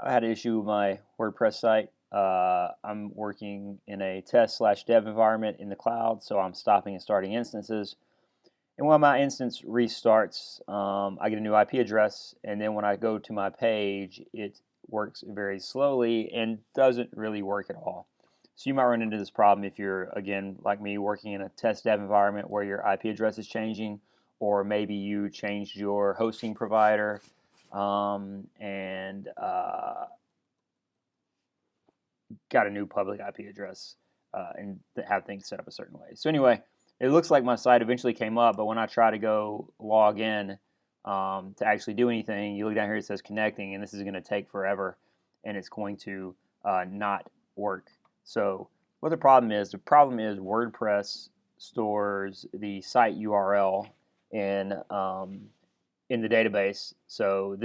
I had an issue with my WordPress site. I'm working in a test/dev environment in the cloud, so I'm stopping and starting instances. And when my instance restarts, I get a new IP address, and then when I go to my page, it works very slowly and doesn't really work at all. So you might run into this problem if you're, again, like me, working in a test dev environment where your IP address is changing, or maybe you changed your hosting provider and got a new public IP address and have things set up a certain way. So anyway, it looks like my site eventually came up, but when I try to go log in to actually do anything, you look down here, it says connecting, and this is going to take forever, and it's going to not work. So what the problem is WordPress stores the site URL in the database. So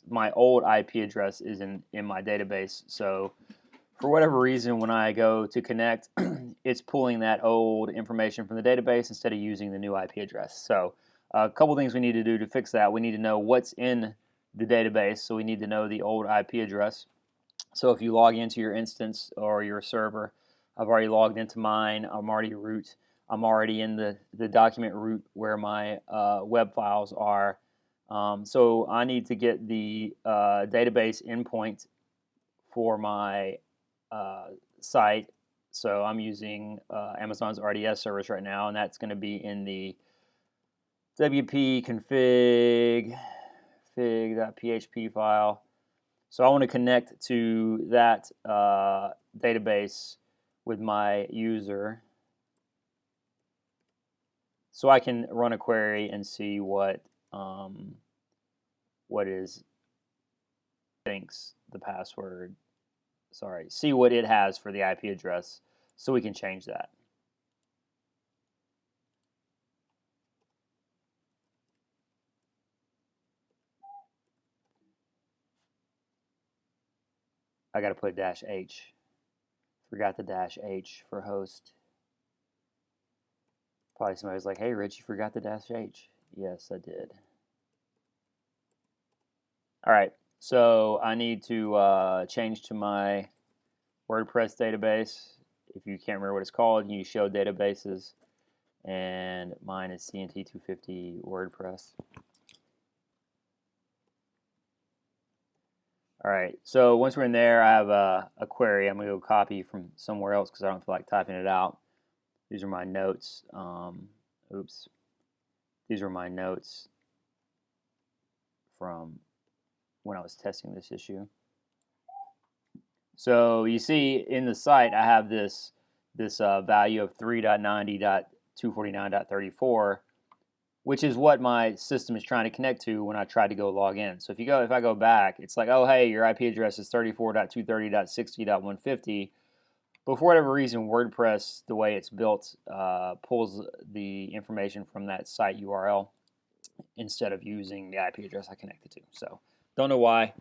my old IP address is in my database. So for whatever reason, when I go to connect, it's pulling that old information from the database instead of using the new IP address. So a couple things we need to do to fix that. We need to know what's in the database, so we need to know the old IP address. So if you log into your instance or your server, I've already logged into mine. I'm already root. I'm already in the document root where my web files are. So I need to get the database endpoint for my site. So I'm using Amazon's RDS service right now, and that's going to be in the wp-config.php file. So I want to connect to that database with my user so I can run a query and see what is thinks the password. Sorry, see what it has for the IP address so we can change that. I got to put -h. Forgot the -h for host. Probably somebody's like, hey, Rich, you forgot the -h. Yes, I did. All right, so I need to change to my WordPress database. If you can't remember what it's called, you show databases, and mine is CNT250 WordPress. All right, so once we're in there, I have a query. I'm going to go copy from somewhere else because I don't feel like typing it out. These are my notes. Oops. These are my notes from when I was testing this issue. So you see in the site, I have this value of 3.90.249.34, which is what my system is trying to connect to when I try to go log in. So if I go back, it's like, oh, hey, your IP address is 34.230.60.150. But for whatever reason, WordPress, the way it's built, pulls the information from that site URL instead of using the IP address I connected to. So don't know why.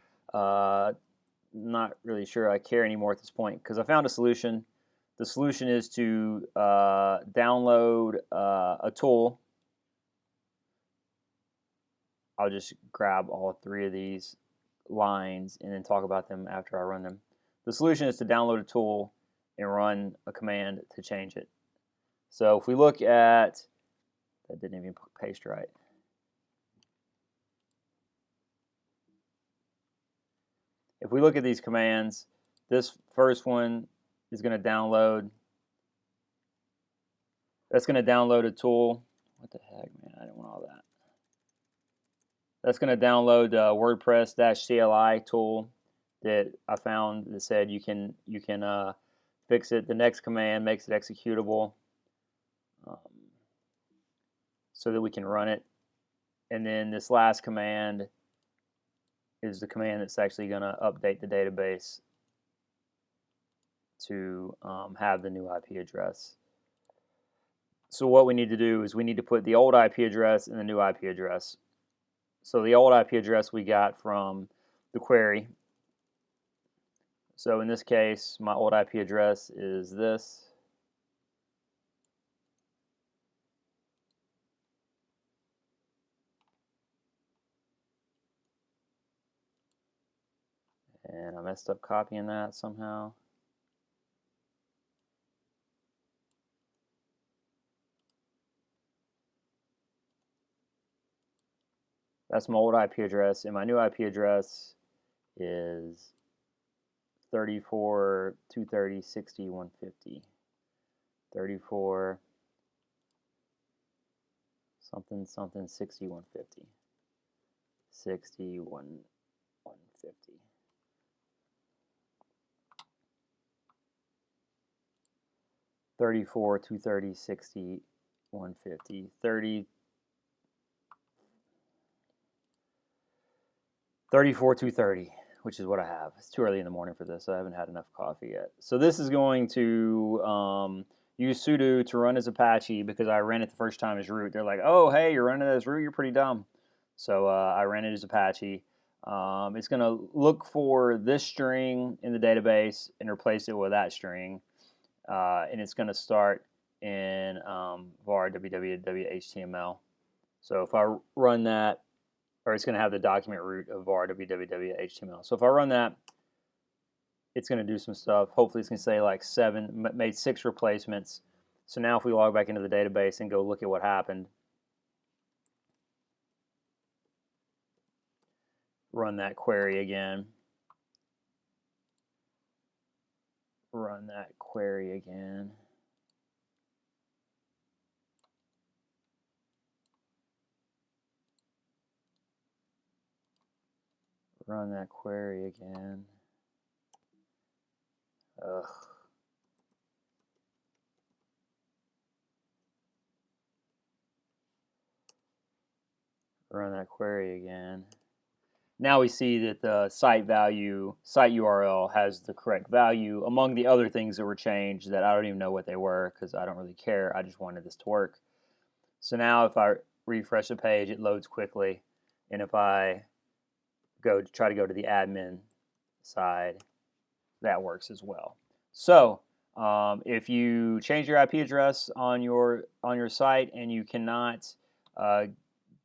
Not really sure I care anymore at this point because I found a solution. The solution is to download a tool. I'll just grab all three of these lines and then talk about them after I run them. The solution is to download a tool and run a command to change it. So if we look at, that didn't even paste right. If we look at these commands, this first one is going to download. That's going to download a tool. What the heck, man? I didn't want all that. That's going to download the WordPress-CLI tool that I found that said you can fix it. The next command makes it executable so that we can run it. And then this last command is the command that's actually going to update the database to have the new IP address. So what we need to do is we need to put the old IP address and the new IP address. So the old IP address we got from the query. So in this case, my old IP address is this. And I messed up copying that somehow. That's my old IP address, and my new IP address is 34.230.60.150. 34 something something 60.150. 60.150. $34 230 60 150 30 34 230, which is what I have. It's too early in the morning for this. So I haven't had enough coffee yet. So this is going to use sudo to run as Apache because I ran it the first time as root. They're like, oh, hey, you're running it as root. You're pretty dumb. So I ran it as Apache. It's going to look for this string in the database and replace it with that string. And it's going to start in var www.html. So if I run that, or it's going to have the document root of var www.html. So if I run that, it's going to do some stuff. Hopefully it's going to say like made 6 replacements. So now if we log back into the database and go look at what happened, run that query again. Run that query again. Run that query again. Ugh. Run that query again. Now we see that the site URL has the correct value among the other things that were changed that I don't even know what they were because I don't really care. I just wanted this to work. So now if I refresh the page, it loads quickly. And if I try to go to the admin side, that works as well. So if you change your IP address on your site and you cannot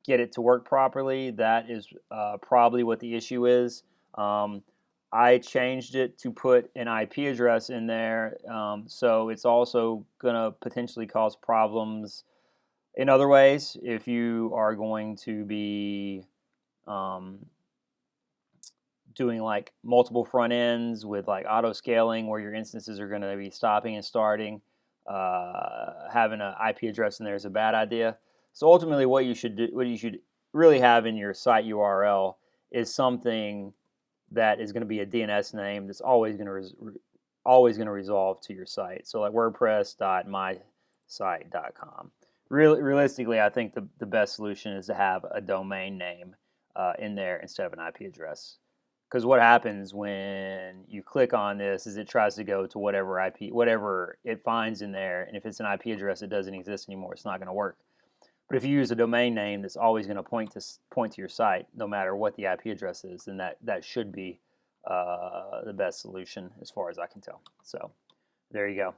get it to work properly, that is probably what the issue is. I changed it to put an IP address in there, so it's also going to potentially cause problems in other ways if you are going to be doing like multiple front ends with like auto scaling where your instances are going to be stopping and starting. Having an IP address in there is a bad idea. So ultimately, what you should really have in your site URL is something that is going to be a DNS name that's always going to resolve to your site. So like WordPress.mysite.com. Realistically, I think the best solution is to have a domain name in there instead of an IP address. Because what happens when you click on this is it tries to go to whatever it finds in there, and if it's an IP address that doesn't exist anymore, it's not going to work. But if you use a domain name that's always going to point to your site, no matter what the IP address is, then that should be the best solution as far as I can tell. So there you go.